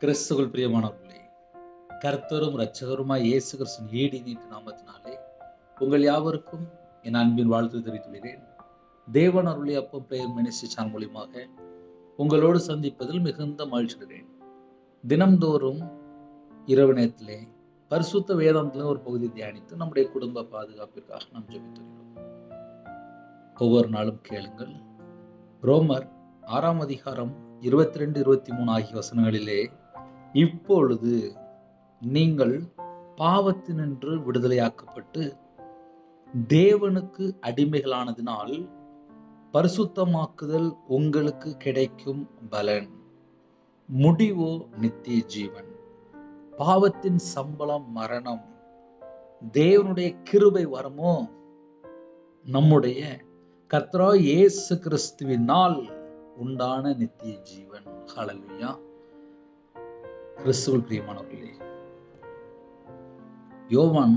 கிறிஸ்துவுக்குள் பிரியமானவர்களே, கர்த்தரும் இரட்சகருமாய் இயேசு கிறிஸ்துவின் ஈடு நீட்டு நாமத்தினாலே உங்கள் யாவருக்கும் என் அன்பின் வாழ்த்து தெரிவித்துள்ளேன். தேவன் அருளிய அப்பம் பிரேயர் மினிஸ்ட்ரி சேனல் மூலியமாக உங்களோடு சந்திப்பதில் மிகுந்த மகிழ்ச்சிகிறேன். தினம்தோறும் இரவு நேரத்திலே பரிசுத்த வேதாந்தத்தில் ஒரு பகுதி தியானித்து நம்முடைய குடும்ப பாதுகாப்பிற்காக நாம் ஜெபித்துள்ளோம். ஒவ்வொரு நாளும் கேளுங்கள். ரோமர் 6 அதிகாரம் 22, 23 ஆகிய வசனங்களிலே, இப்பொழுது நீங்கள் பாவத்தினின்று விடுதலையாக்கப்பட்டு தேவனுக்கு அடிமைகளானதினால் பரிசுத்தமாக்குதல் உங்களுக்கு கிடைக்கும் பலன், முடிவோ நித்திய ஜீவன். பாவத்தின் சம்பளம் மரணம், தேவனுடைய கிருபை வரமோ நம்முடைய கர்த்தராகிய இயேசு கிறிஸ்துவினால் உண்டான நித்திய ஜீவன். ஹல்லேலூயா. கிறிஸ்துவுக்குள் பிரியமானவர்களே, யோவான்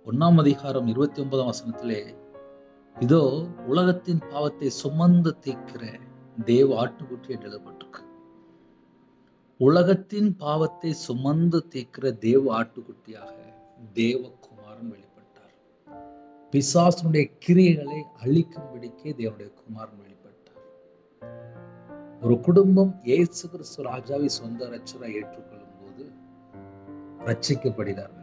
1 அதிகாரம் 29 வசனத்திலே, இதோ உலகத்தின் பாவத்தை சுமந்து தீர்க்கிற தேவ ஆட்டுக்குட்டி என்று எழுதப்பட்டிருக்கு. உலகத்தின் பாவத்தை சுமந்து தீர்க்கிற தேவ ஆட்டுக்குட்டியாக தேவகுமாரன் வெளிப்பட்டார். பிசாசுடைய கிரியைகளை அழிக்கும்படிக்கே தேவனுடைய குமாரன் வெளிப்பட்டார். ஒரு குடும்பம் இயேசு கிறிஸ்து ராஜாவை சொந்த இரட்சகராய் ஏற்றுக்கொள்ளும் போது ரட்சிக்கப்படுகிறார்கள்.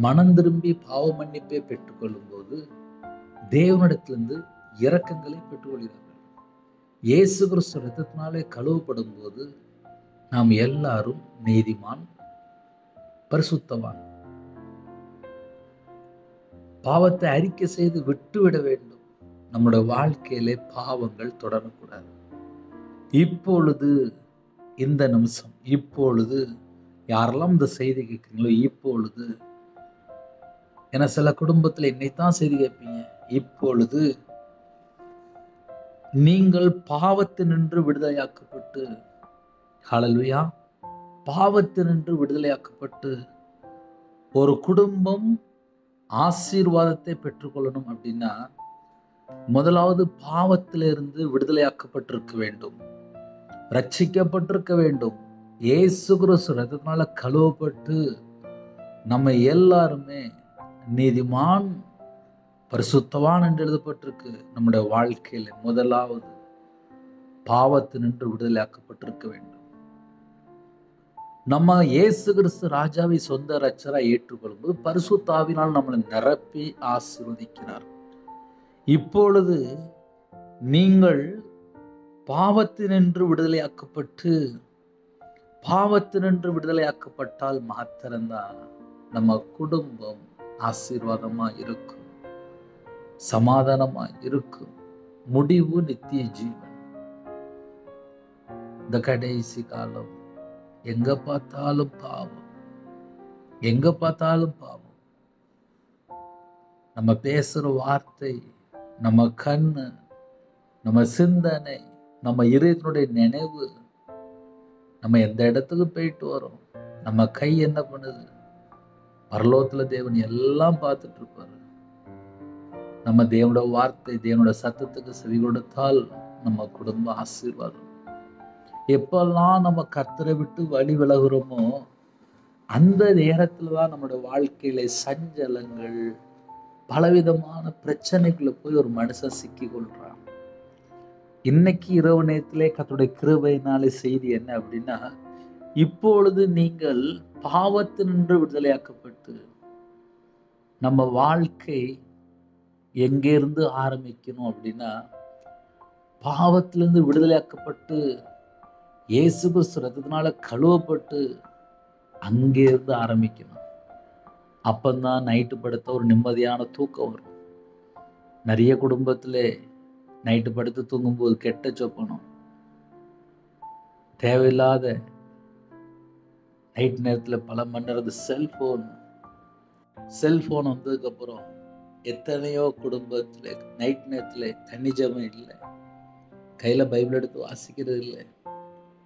மனம் திரும்பி பாவ மன்னிப்பை பெற்றுக்கொள்ளும் போது தேவனிடத்திலிருந்து இரக்கங்களை பெற்றுக்கொள்கிறார்கள். இயேசு கிறிஸ்து இரத்தத்தினாலே கழுவப்படும் போது நாம் எல்லாரும் நீதிமான், பரிசுத்தவான். பாவத்தை அறிக்கை செய்து விட்டுவிட வேண்டும். நம்முடைய வாழ்க்கையிலே பாவங்கள் தொடரக்கூடாது. இப்பொழுது, இந்த நிமிஷம், இப்பொழுது யாரெல்லாம் இந்த செய்தி கேட்குறீங்களோ, இப்பொழுது, என சில குடும்பத்தில் என்னைத்தான் செய்தி கேட்பீங்க. இப்பொழுது நீங்கள் பாவத்தினின்று விடுதலையாக்கப்பட்டு, ஹல்லேலூயா, பாவத்தினின்று விடுதலையாக்கப்பட்டு ஒரு குடும்பம் ஆசீர்வாதத்தை பெற்றுக்கொள்ளணும் அப்படின்னா முதலாவது பாவத்திலிருந்து விடுதலையாக்கப்பட்டிருக்க வேண்டும், ரட்சிக்கப்பட்டிருக்க வேண்டும். இயேசு கிறிஸ்து இரத்தத்தினால கழுவப்பட்டு நம்ம எல்லாருமே நீதிமான், பரிசுத்தவான் என்று எழுதப்பட்டிருக்கு. நம்முடைய வாழ்க்கையில முதலாவது பாவத்தினின்று விடுதலையாக்கப்பட்டிருக்க வேண்டும். நம்ம இயேசு கிறிஸ்து ராஜாவை சொந்த இரட்சகராய் ஏற்றுக்கொள்ளும் போது பரிசுத்த ஆவியினால் நம்மளை நிரப்பி ஆசீர்வதிக்கிறார். இப்பொழுது நீங்கள் பாவத்தினின்று விடுதலையாக்கப்பட்டு, பாவத்தினின்று விடுதலையாக்கப்பட்டால் மாத்திரம்தான் நம்ம குடும்பம் ஆசீர்வாதமா இருக்கும், சமாதானமா இருக்கும், முடிவு நித்திய ஜீவன். இந்த கடைசி காலம் எங்க பார்த்தாலும் பாவம், எங்க பார்த்தாலும் பாவம். நம்ம பேசுற வார்த்தை, நம்ம கண்ணு, நம்ம சிந்தனை, நம்ம இதயத்தினுடைய நினைவு, நம்ம எந்த இடத்துக்கு போயிட்டு வரோம், நம்ம கை என்ன பண்ணுது, பரலோகத்துல தேவன் எல்லாம் பார்த்துட்டு இருப்பாரு. நம்ம தேவனோட வார்த்தை, தேவனோட சத்தத்துக்கு செவி கொடுத்தால் நம்ம குடும்ப ஆசீர்வாதம். எப்பெல்லாம் நம்ம கர்த்தரை விட்டு வழி விலகுறோமோ அந்த நேரத்துலதான் நம்மளோட வாழ்க்கையில சஞ்சலங்கள், பலவிதமான பிரச்சனைக்குள்ள போய் ஒரு மனுஷன் சிக்கி கொள்றான். இன்னைக்கு இரவு நேரத்திலே கர்த்தருடைய கிருபையினாலே செய்தி என்ன அப்படின்னா, இப்பொழுது நீங்கள் பாவத்தினின்று விடுதலையாக்கப்பட்டு, நம்ம வாழ்க்கை எங்கிருந்து ஆரம்பிக்கணும் அப்படின்னா, பாவத்திலிருந்து விடுதலையாக்கப்பட்டு இயேசு கிறிஸ்து இரத்தத்தினால கழுவப்பட்டு அங்கே இருந்து ஆரம்பிக்கணும். அப்பந்தான் நைட்டு படுத்த ஒரு நிம்மதியான தூக்கம் வரும். நிறைய குடும்பத்திலே நைட்டு படுத்து தூங்கும்போது கெட்ட சொப்பனம், தேவையில்லாத நைட் நேரத்தில் பல மணி நேரத்து செல்போன் வந்ததுக்கு அப்புறம் எத்தனையோ குடும்பத்தில் நைட் நேரத்தில் தண்ணி ஜெபம் இல்லை, கையில் பைபிள் எடுத்து வாசிக்கிறது இல்லை,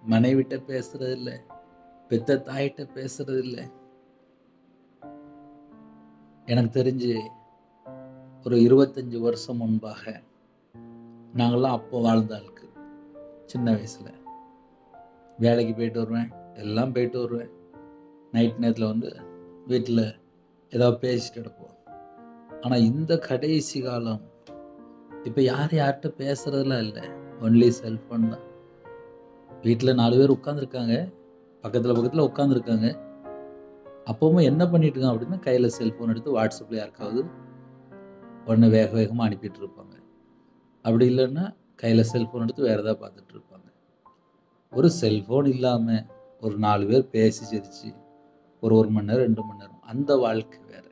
மனைவிட்ட பேசுறது இல்லை, பெத்த தாயிட்ட பேசுறது இல்லை. எனக்கு தெரிஞ்சு ஒரு 25 வருஷம் முன்பாக நாங்கள்லாம் அப்போ வாழ்ந்த ஆளுக்கு. சின்ன வயசுல வேலைக்கு போயிட்டு வருவேன், எல்லாம் போயிட்டு வருவேன். நைட் நேரத்தில் வந்து வீட்டில் ஏதாவது பேசிட்டு எடுப்போம். ஆனால் இந்த கடைசி காலம் இப்போ யார்கிட்ட பேசுறதுலாம் இல்லை. ஒன்லி செல்ஃபோன் தான். வீட்டில் 4 பேர் உட்காந்துருக்காங்க, பக்கத்தில் உட்காந்துருக்காங்க. அப்பவும் என்ன பண்ணிட்டு இருக்காங்க அப்படின்னா, கையில் செல்ஃபோன் எடுத்து வாட்ஸ்அப்பில் யாருக்காவது ஒன்று வேக வேகமாக அனுப்பிட்டு இருப்பாங்க. அப்படி இல்லைன்னா கையில் செல்ஃபோன் எடுத்து வேறு ஏதாவது பார்த்துட்டு இருப்பாங்க. ஒரு செல்ஃபோன் இல்லாமல் ஒரு 4 பேர் பேசி சிரிச்சு ஒரு 1 மணி நேரம் 2 மணி நேரம் அந்த வாழ்க்கை வேற.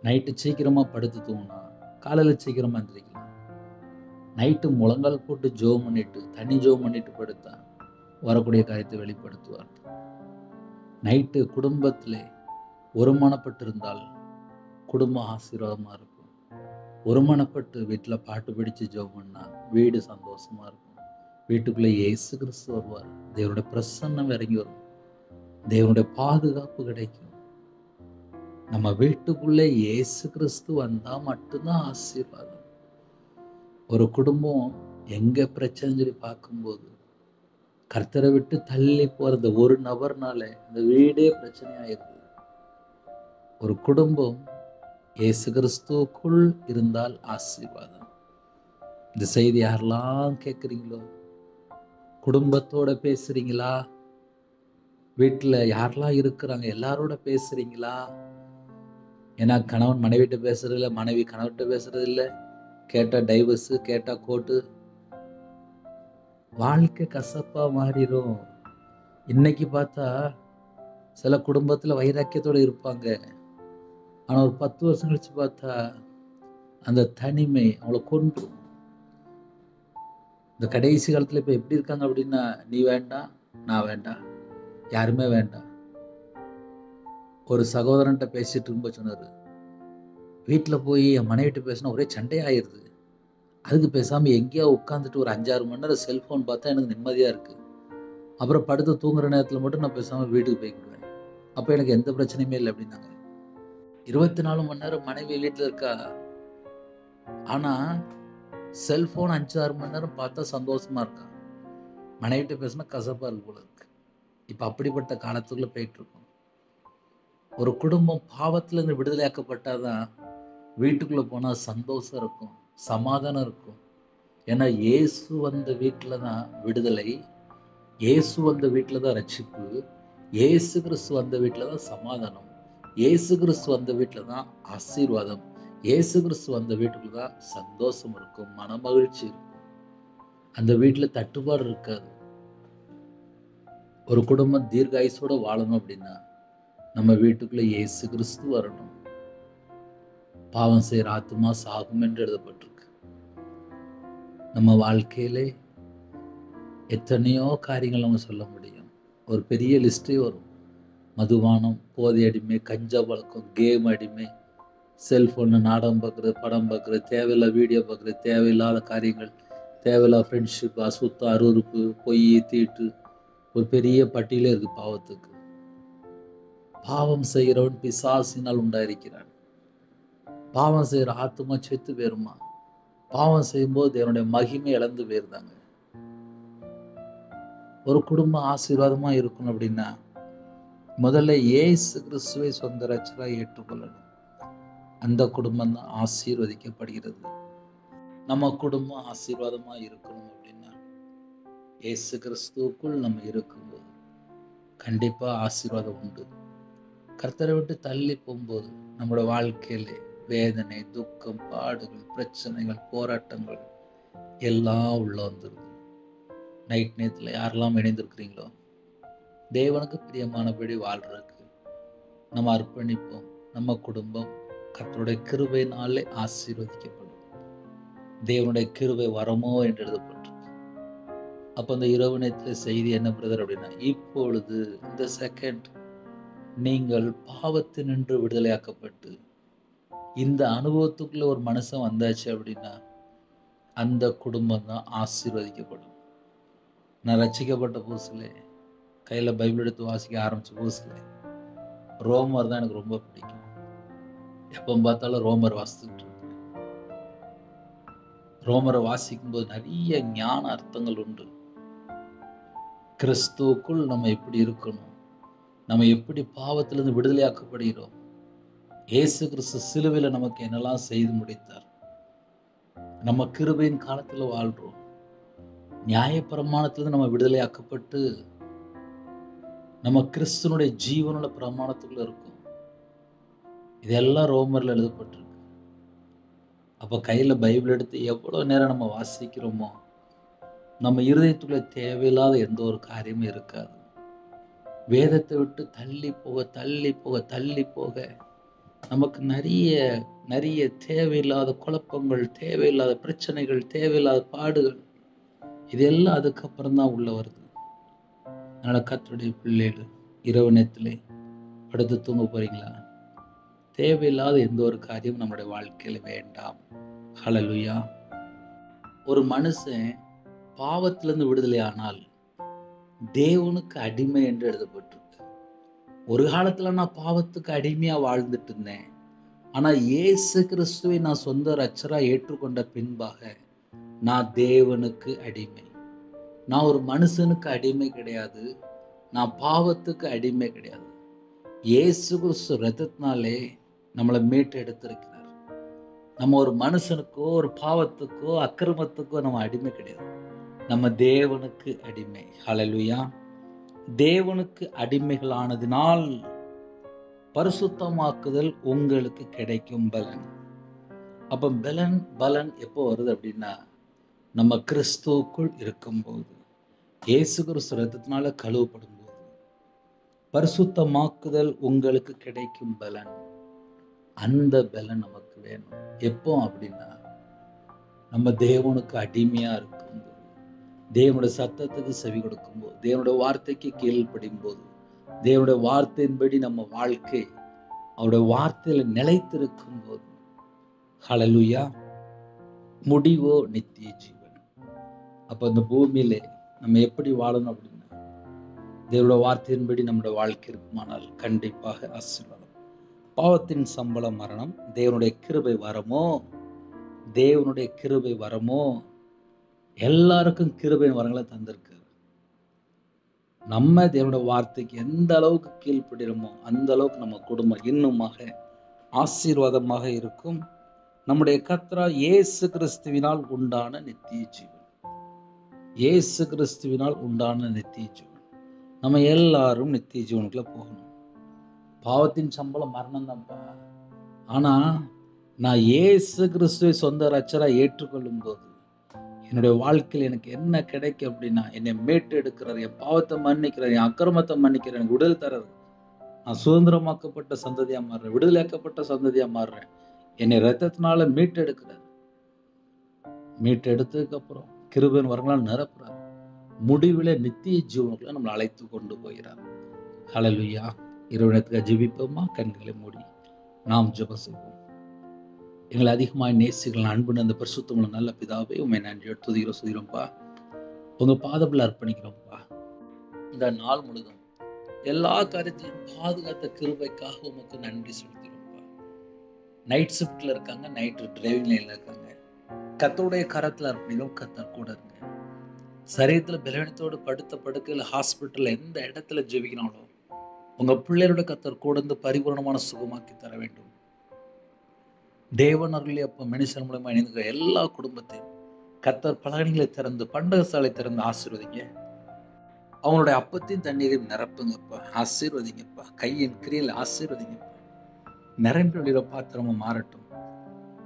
நைட்டு சீக்கிரமாக படுத்து தூங்கினா காலையில் சீக்கிரமாக எந்திரிக்கலாம். நைட்டு முழங்கால் போட்டு ஜோம் பண்ணிட்டு தனி ஜோம் பண்ணிட்டு படுத்தா வரக்கூடிய காரியத்தை வெளிப்படுத்துவார். நைட்டு குடும்பத்திலே ஒருமனப்பட்டு இருந்தால் குடும்பம் ஆசீர்வாதமாக இருக்கும். ஒருமனப்பட்டு வீட்டில் பாட்டு பிடிச்சு ஜெபம் பண்ணா வீடு சந்தோஷமா இருக்கும். வீட்டுக்குள்ளே இயேசு கிறிஸ்து வருவார். தேவனுடைய பிரசன்னம் இறங்கி வரும். தேவனுடைய பாதுகாப்பு கிடைக்கும். நம்ம வீட்டுக்குள்ளே இயேசு கிறிஸ்து வந்தா மட்டும்தான் ஆசீர்வாதம். ஒரு குடும்பம் எங்க பிரச்சனை சொல்லி பார்க்கும்போது கர்த்தரை விட்டு தள்ளி போற ஒரு நபர்னால இந்த வீடே பிரச்சனையாயிருது. ஒரு குடும்பம் இயேசு கிறிஸ்துவுக்குள் இருந்தால் ஆசீர்வாதம். இந்த செய்தி யாரெல்லாம் கேட்குறீங்களோ, குடும்பத்தோட பேசுறீங்களா? வீட்டில் யாரெல்லாம் இருக்கிறாங்க எல்லாரோட பேசுறீங்களா? ஏன்னா கணவன் மனைவிட்ட பேசுறது இல்லை, மனைவி கணவன்கிட்ட பேசுறது இல்லை. கேட்டால் டைவர்ஸு, கேட்டால் கோர்ட்டு. வாழ்க்கை கசப்பா மாறிடும். இன்னைக்கு பார்த்தா சில குடும்பத்தில் வைராக்கியத்தோடு இருப்பாங்க. ஆனால் ஒரு 10 வருஷம் கழிச்சு பார்த்தா அந்த தனிமை அவளை கொன்றும். இந்த கடைசி காலத்தில் இப்போ எப்படி இருக்காங்க அப்படின்னா, நீ வேண்டாம் நான் வேண்டாம் யாருமே வேண்டாம். ஒரு சகோதரன்ட்ட பேசிட்டு இருக்கும்போது சொன்னார், வீட்டில் போய் என் மனைவிட்ட பேசினா ஒரே சண்டையாயிருது. அதுக்கு பேசாமல் எங்கேயோ உட்காந்துட்டு ஒரு 5-6 மணி நேரம் செல்ஃபோன் பார்த்தா எனக்கு நிம்மதியாக இருக்குது. அப்புறம் படுத்து தூங்குற நேரத்தில் மட்டும் நான் பேசாமல் வீட்டுக்கு போய்க்கிடுவேன். அப்போ எனக்கு எந்த பிரச்சனையுமே இல்லை அப்படின்னாங்க. 24 மணி நேரம் மனைவி வீட்டில் இருக்கா. ஆனால் செல்ஃபோன் 5-6 மணி நேரம் பார்த்தா சந்தோஷமா இருக்கா. மனைவிட்ட பேசினா கசப்பாக இருக்கு போல இருக்கு. இப்போ அப்படிப்பட்ட காலத்துக்குள்ளே போயிட்டு இருக்கோம். ஒரு குடும்பம் பாவத்துல இருந்து விடுதலையாக்கப்பட்டாதான் வீட்டுக்குள்ள போனா சந்தோஷம் இருக்கும், சமாதானம் இருக்கும். ஏன்னா இயேசு வந்த வீட்டில தான் விடுதலை, இயேசு வந்த வீட்டில தான் ரட்சிப்பு, இயேசு கிறிஸ்து வந்த வீட்டில தான் சமாதானம், இயேசு கிறிஸ்து வந்த வீட்டில தான் ஆசீர்வாதம், இயேசு கிறிஸ்து வந்த வீட்டுக்குள்ள தான் சந்தோஷம் இருக்கும், மனமகிழ்ச்சி இருக்கும். அந்த வீட்டில் தட்டுப்பாடு இருக்காது. ஒரு குடும்பம் தீர்காயுசோட வாழணும் அப்படின்னா நம்ம வீட்டுக்குள்ள இயேசு கிறிஸ்து வரணும். பாவம் செய்கிற ஆத்துமா சாகும் என்று எழுதப்பட்டிருக்கு. நம்ம வாழ்க்கையிலே எத்தனையோ காரியங்கள் நம்ம சொல்ல முடியும். ஒரு பெரிய லிஸ்டே வரும். மதுபானம், போதை அடிமை, கஞ்சா பழக்கம், கேம் அடிமை, செல்ஃபோனு, நாடகம் பார்க்குறது, படம் பார்க்குறது, தேவையில்லாத வீடியோ பார்க்குறது, தேவையில்லாத காரியங்கள், தேவையில்லாத ஃப்ரெண்ட்ஷிப், அசுத்தம், அருவருப்பு, பொய், தீட்டு, ஒரு பெரிய பட்டியலே இருக்கு பாவத்துக்கு. பாவம் செய்கிறவன் பிசாசினால் உண்டாயிருக்கிறான். பாவம் செய்கிற ஆத்துமா செத்து போயிருமா? பாவம் செய்யும்போது தேவனுடைய மகிமை இழந்து போயிருந்தாங்க. ஒரு குடும்பம் ஆசீர்வாதமா இருக்கணும் அப்படின்னா முதல்ல இயேசு கிறிஸ்துவை சொந்த ரட்சகரா ஏற்றுக்கொள்ளணும். அந்த குடும்பம் தான் ஆசீர்வதிக்கப்படுகிறது. நம்ம குடும்பம் ஆசீர்வாதமா இருக்கணும் அப்படின்னா இயேசு கிறிஸ்துவுக்குள் நம்ம இருக்கும்போது கண்டிப்பா ஆசீர்வாதம் உண்டு. கர்த்தரை விட்டு தள்ளி போகும்போது நம்மளோட வாழ்க்கையிலே வேதனை, துக்கம், பாடுகள், பிரச்சனைகள், போராட்டங்கள் எல்லாம் உள்ள வந்துருது. நைட் நேரத்தில் யாரெல்லாம் இணைந்திருக்கிறீங்களோ தேவனுக்கு பிரியமானபடி வாழ்றதுக்கு நம்ம அர்ப்பணிப்போம். நம்ம குடும்பம் கர்த்தருடைய கிருபையினாலே ஆசீர்வதிக்கப்படும். தேவனுடைய கிருபை வரமோ என்று எழுதப்பட்டிருக்கு. அப்போ அந்த இரவு நேரத்தில் செய்தி என்ன பிரதர் அப்படின்னா, இப்பொழுது இந்த செகண்ட் நீங்கள் பாவத்தினின்று விடுதலையாக்கப்பட்டு இந்த அனுபவத்துக்குள்ள ஒரு மனுஷன் வந்தாச்சு அப்படின்னா அந்த குடும்பம் தான் ஆசீர்வதிக்கப்படும். நான் ரட்சிக்கப்பட்ட புதுசுல கையில் பைபிள் எடுத்து வாசிக்க ஆரம்பிச்ச புதுசுல ரோமர் தான் எனக்கு ரொம்ப பிடிக்கும். எப்போ பார்த்தாலும் ரோமர் வாசிச்சுட்டு இருக்கேன். ரோமரை வாசிக்கும் போது நிறைய ஞான அர்த்தங்கள் உண்டு. கிறிஸ்துவுக்குள் நம்ம எப்படி இருக்கணும், நம்ம எப்படி பாவத்திலிருந்து விடுதலையாக்கப்படுகிறோம், இயேசு கிறிஸ்து சிலுவையில் நமக்கு என்னெல்லாம் செய்து முடித்தார், நம்ம கிருபையின் காலத்தில் வாழ்றோம், நியாயப்பிரமாணத்திலிருந்து நம்ம விடுதலையாக்கப்பட்டு நம்ம கிறிஸ்துனுடைய ஜீவனுள்ள பிரமாணத்துக்குள்ள இருக்கும். இதெல்லாம் ரோமர்ல எழுதப்பட்டிருக்கு. அப்ப கையில பைபிள் எடுத்து எவ்வளவு நேரம் நம்ம வாசிக்கிறோமோ, நம்ம இருதயத்துக்குள்ள தேவையில்லாத எந்த ஒரு காரியமும் இருக்காது. வேதத்தை விட்டு தள்ளி போக தள்ளி போக தள்ளி போக நமக்கு நிறைய நிறைய தேவையில்லாத குழப்பங்கள், தேவையில்லாத பிரச்சனைகள், தேவையில்லாத பாடுகள், இதெல்லாம் அதுக்கப்புறம் தான் உள்ள வருது. அதனால கர்த்தருடைய பிள்ளைகள், இரவு நேரத்திலே படுத்து தூங்க போறீங்களா? தேவையில்லாத எந்த ஒரு காரியமும் நம்முடைய வாழ்க்கையில வேண்டாம். ஹல்லேலூயா. ஒரு மனுஷன் பாவத்திலிருந்து விடுதலை ஆனால் தேவனுக்கு அடிமை என்று எழுதப்பட்டிருக்கு. ஒரு காலத்துல நான் பாவத்துக்கு அடிமையா வாழ்ந்துட்டு இருந்தேன். ஆனா இயேசு கிறிஸ்துவை நான் சொந்த இரட்சகரா ஏற்றுக்கொண்ட பின்பாக நான் தேவனுக்கு அடிமை. நான் ஒரு மனுஷனுக்கு அடிமை கிடையாது. நான் பாவத்துக்கு அடிமை கிடையாது. இயேசு கிறிஸ்து இரத்தத்தினாலே நம்மளை மீட்டு எடுத்திருக்கிறார். நம்ம ஒரு மனுஷனுக்கோ ஒரு பாவத்துக்கோ அக்கிரமத்துக்கோ நம்ம அடிமை கிடையாது. நம்ம தேவனுக்கு அடிமை. ஹல்லேலூயா. தேவனுக்கு அடிமைகளானதினால் பரிசுத்தமாக்குதல் உங்களுக்கு கிடைக்கும் பலன். அப்ப பலன் எப்போ வருது அப்படின்னா, நம்ம கிறிஸ்துவுக்குள் இருக்கும்போது, இயேசு கிறிஸ்து இரத்தத்தினால கழுவப்படும் போது பரிசுத்தமாக்குதல் உங்களுக்கு கிடைக்கும் பலன். அந்த பலன் நமக்கு வேணும். எப்போ அப்படின்னா, நம்ம தேவனுக்கு அடிமையா இருக்கும்போது, தேவனுடைய சத்தத்துக்கு செவி கொடுக்கும்போது, தேவனுடைய வார்த்தைக்கு கீழ்ப்படியும் போது, தேவனுடைய வார்த்தையின்படி நம்ம வாழ்க்கை அவருடைய வார்த்தையில நிலைத்திருக்கும் போது, ஹல்லேலூயா, முடிவோ நித்திய ஜீவன். அப்ப இந்த பூமியிலே நம்ம எப்படி வாழணும் அப்படின்னா, தேவனுடைய வார்த்தையின்படி நம்முடைய வாழ்க்கை இருக்குமானால் கண்டிப்பாக ஆசீர்வாதம். பாவத்தின் சம்பளம் மரணம், தேவனுடைய கிருபை வரமோ, தேவனுடைய கிருபை வரமோ, எல்லாருக்கும் கிருபை வரங்களை தந்திருக்கு. நம்ம தேவனுடைய வார்த்தைக்கு எந்த அளவுக்கு கீழ்ப்படுகிறோமோ அந்த அளவுக்கு நம்ம குடும்பம் இன்னுமாக ஆசீர்வாதமாக இருக்கும். நம்முடைய கர்த்தரா இயேசு கிறிஸ்துவினால் உண்டான நித்திய ஜீவன், இயேசு கிறிஸ்துவினால் உண்டான நித்திய ஜீவன். நம்ம எல்லாரும் நித்திய ஜீவனுக்குள்ள போகணும். பாவத்தின் சம்பளம் மரணம் தான்ப்பா. ஆனா நான் இயேசு கிறிஸ்துவை சொந்த இரட்சகரா ஏற்றுக்கொள்ளும் போது என்னுடைய வாழ்க்கையில் எனக்கு என்ன கிடைக்கும் அப்படின்னா, என்னை மீட்டு எடுக்கிறார், என் பாவத்தை மன்னிக்கிறார், என் அக்கிரமத்தை மன்னிக்கிறார், எனக்கு விடுதலை தர்றார். நான் சுதந்திரமாக்கப்பட்ட சந்ததியா மாறுறேன், விடுதலையாக்கப்பட்ட சந்ததியா மாறுறேன். என்னை இரத்தத்தினால மீட்டு எடுக்கிறார். மீட்டு எடுத்ததுக்கு அப்புறம் கிருபையின் வரங்களால் நிரப்புறார். முடிவில் நித்திய ஜீவனுக்குள்ள நம்மளை அழைத்து கொண்டு போகிறார். ஹல்லேலூயா. இரவினத்துக்கு ஜெபிப்போமா? கண்களை மூடி நாம் ஜெபம் செய்வோம். எங்களை அதிகமாக நேசிகள் அன்புன்னு அந்த பரிசுத்தமுள்ள நல்ல பிதாவே, உண்மை நன்றியோடு துதிக்கிறோம், சுதிக்கிறோம்ப்பா. உங்க பாதத்தில் அர்ப்பணிக்கிறோம்ப்பா. இந்த நாள் முழுதும் எல்லா காரியத்திலும் பாதுகாத்த கிருபைக்காக உமக்கு நன்றி செலுத்துகிறோம்ப்பா. நைட் ஷிஃப்ட்ல இருக்காங்க, நைட்டு டிரைவிங் லைன்ல இருக்காங்க. கர்த்தருடைய கரத்தில் அர்ப்பணிக்கிறோம். கர்த்தர் கூட இருங்க. சரீரத்தில் பலவீனத்தோடு படுத்த படுக்கையில் ஹாஸ்பிட்டல் எந்த இடத்துல ஜெபிக்கிறாங்களோ உங்க பிள்ளைகளோட கர்த்தர் கூட இருந்து பரிபூர்ணமான சுகமாக்கி தர வேண்டும். தேவன் அருளி அப்ப மனுஷன் மூலமா இணைந்த எல்லா குடும்பத்தையும் கர்த்தர் பலகணிகளை திறந்து பண்டகசாலை திறந்து ஆசீர்வதிங்க. அவங்களுடைய அப்பத்தையும் தண்ணீரையும் நிரப்புங்கப்பா, ஆசீர்வதிங்கப்பா. கையின் கிரியில் ஆசீர்வதிங்கப்பா. நிரம்பி ஒளிர பாத்திரமும் மாறட்டும்.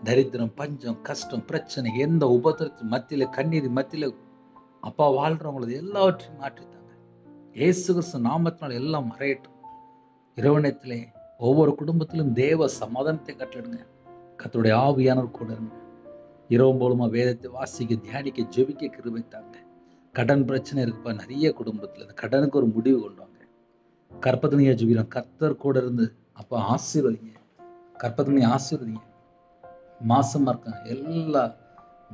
தரித்திரம், பஞ்சம், கஷ்டம், பிரச்சனை, எந்த உபத்திரத்தின் மத்தியில, கண்ணீர் மத்தியில அப்பா வாழ்றவங்களது எல்லாவற்றையும் மாற்றித்தாங்க. இயேசு கிறிஸ்து நாமத்தினால் எல்லாம் மறையட்டும். இரவணத்திலே ஒவ்வொரு குடும்பத்திலும் தேவ சமாதானத்தை கட்டடுங்க. கர்த்தருடைய ஆவியானவர் கூட இருங்க. இரவு மூலமா வேதத்தை வாசிக்க, தியானிக்க, ஜெபிக்க கிருபை தாங்க. கடன் பிரச்சனை இருக்குப்பா நிறைய குடும்பத்தில். அந்த கடனுக்கு ஒரு முடிவு கொண்டு வாங்க. கற்பதனையா ஜெபிக்கிறோம். கர்த்தர் கூட இருந்து அப்பா ஆசீர்வதிங்க. கற்பதனை ஆசீர்வதிங்க. மாசமா இருக்காங்க எல்லா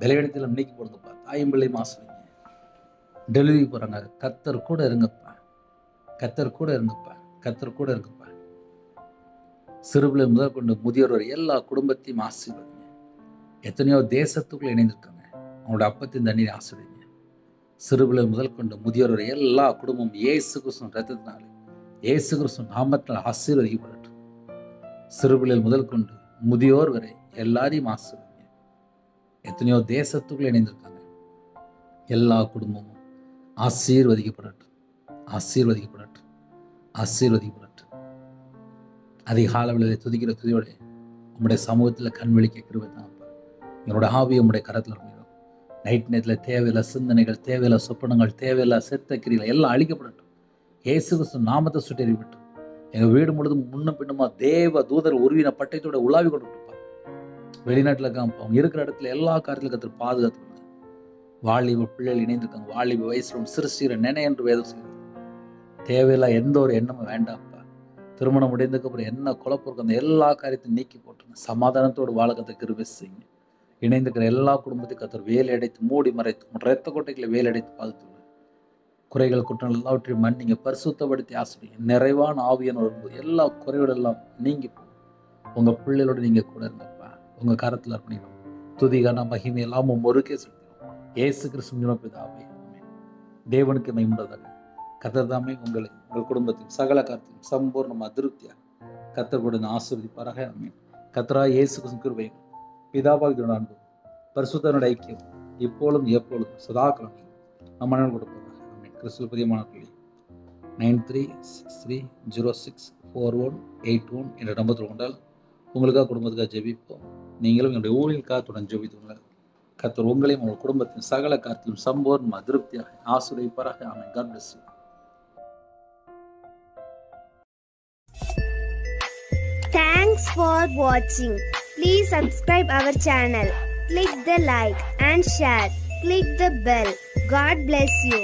பலவீனத்திலும் நீக்கி போடுங்கப்பா. தாயும் பிள்ளையும் ஆசீர்வதிங்க. டெலிவரி போறாங்க, கர்த்தர் கூட இருங்கப்பா. கர்த்தர் கூட இருங்கப்பா. கர்த்தர் கூட இருங்கப்பா. சிறுபிள்ளை முதல் கொண்டு முதியோர் எல்லா குடும்பத்தையும் ஆசீர்வதிங்க. எத்தனையோ தேசத்துக்குள்ள இணைந்திருக்காங்க, அவங்களோட அப்பத்தின் தண்ணீரை ஆசீர்வதிங்க. சிறுபிள்ளை முதல் கொண்டு முதியோர் வரை எல்லா குடும்பம் இயேசு கிறிஸ்துவின் ரத்தத்தினாலே இயேசு கிறிஸ்துவின் நாமத்தினால் ஆசீர்வதிக்கப்படட்டும். சிறுபிள்ளை முதல் கொண்டு முதியோர் வரை எல்லாரையும் ஆசீர்வதிங்க. எத்தனையோ தேசத்துக்குள்ள இணைந்திருக்காங்க. எல்லா குடும்பமும் ஆசீர்வதிக்கப்படட்டும், ஆசீர்வதிக்கப்படட்டும், ஆசீர்வதிக்கப்படட்டும். அதிகால வேளையிலே துதிக்கிற துதியோட உங்களுடைய சமூகத்தில் கண் விழிக்க கிருபை தான். எங்களோட ஆவியை உங்களுடைய கரத்தில் இருக்கணும். நைட் நேரத்தில் தேவையில்லை சிந்தனைகள், தேவையில்லை சொப்பனங்கள், தேவையில்லை செத்த கிரிகள் எல்லாம் அழிக்கப்படட்டும். இயேசு கிறிஸ்து நாமத்தை சுட்டெறிவிட்டு எங்கள் வீடு முழுதும் முன்னும் பின்னுமா தேவ தூதர் உருவின பட்டயத்தோட உலாவி கொண்டு இருப்பாங்க. வெளிநாட்டில் இருக்காங்க, அவங்க இருக்கிற இடத்துல எல்லா காரியத்திலும் கற்றுட்டு பாதுகாத்து வாலிப பிள்ளைகள் இணைந்திருக்காங்க. வாலிப வயசுல சிறுசீர நினை என்று வேதம் செய்யுது. தேவையில்லை எந்த ஒரு எண்ணமும் வேண்டாம்ப்பா. திருமணம் முடிந்ததுக்கு அப்புறம் என்ன குழப்பம் இருக்கு அந்த எல்லா காரியத்தையும் நீக்கி போட்டுருங்க. சமாதானத்தோடு வாழ கத்த கிருபை செய்யுங்க. இணைந்திருக்கிற எல்லா குடும்பத்தையும் கத்தர் வேலை அடைத்து மூடி மறைத்து இரத்த கோட்டைகளை வேலை அடைத்து பாதுகாத்து குறைகள் குற்றங்கள் எல்லாவற்றையும் மன்னிங்க, பரிசுத்தப்படுத்தி ஆசிரியங்க. நிறைவான ஆவியான வரும்போது எல்லா குறைகளெல்லாம் நீங்கி போகும். உங்கள் பிள்ளைகளோடு நீங்கள் கூட இருங்கப்பா. உங்கள் கரத்தில் பண்ணிடும். துதிகான மகிமை எல்லாம் ஒருக்கே செலுத்திடும். இயேசு கிறிஸ்துவின் பிதாவே, தேவனுக்கு மைமுண்டதாக கர்த்தர் தாமே உங்களை உங்கள் குடும்பத்தையும் சகல காரியத்தையும் சம்பூர்ணமாக திருப்தியாக கர்த்தர் கூட ஆசீர்வதிப்பாராக. ஆமென். கர்த்தராகிய இயேசு கிறிஸ்துவின் கிருபை, பிதாவாகிய அன்பு, பரிசுத்தனுடைய ஐக்கியம் இப்பொழுதும் எப்பொழுதும் சதாகாலம் நம் மனதில் கொடுப்பாராக. ஆமென். கிறிஸ்துவில் பிரியமானவர்களே, 9360641881 என்ற நம்பத்தில் கொண்டால் உங்களுக்காக குடும்பத்துக்காக ஜெபிப்போம். நீங்களும் என்னுடைய ஊழியர்களுக்காக தொடர்ந்து ஜெபித்துள்ளார். கர்த்தர் உங்களையும் உங்கள் குடும்பத்தின் சகல காரியத்திலும் சம்பூர்ணமாக திருப்தியாக ஆசீர்வதிப்பாராக. ஆமென். God bless you. Thanks for watching. Please subscribe our channel. Click the like and share. Click the bell. God bless you.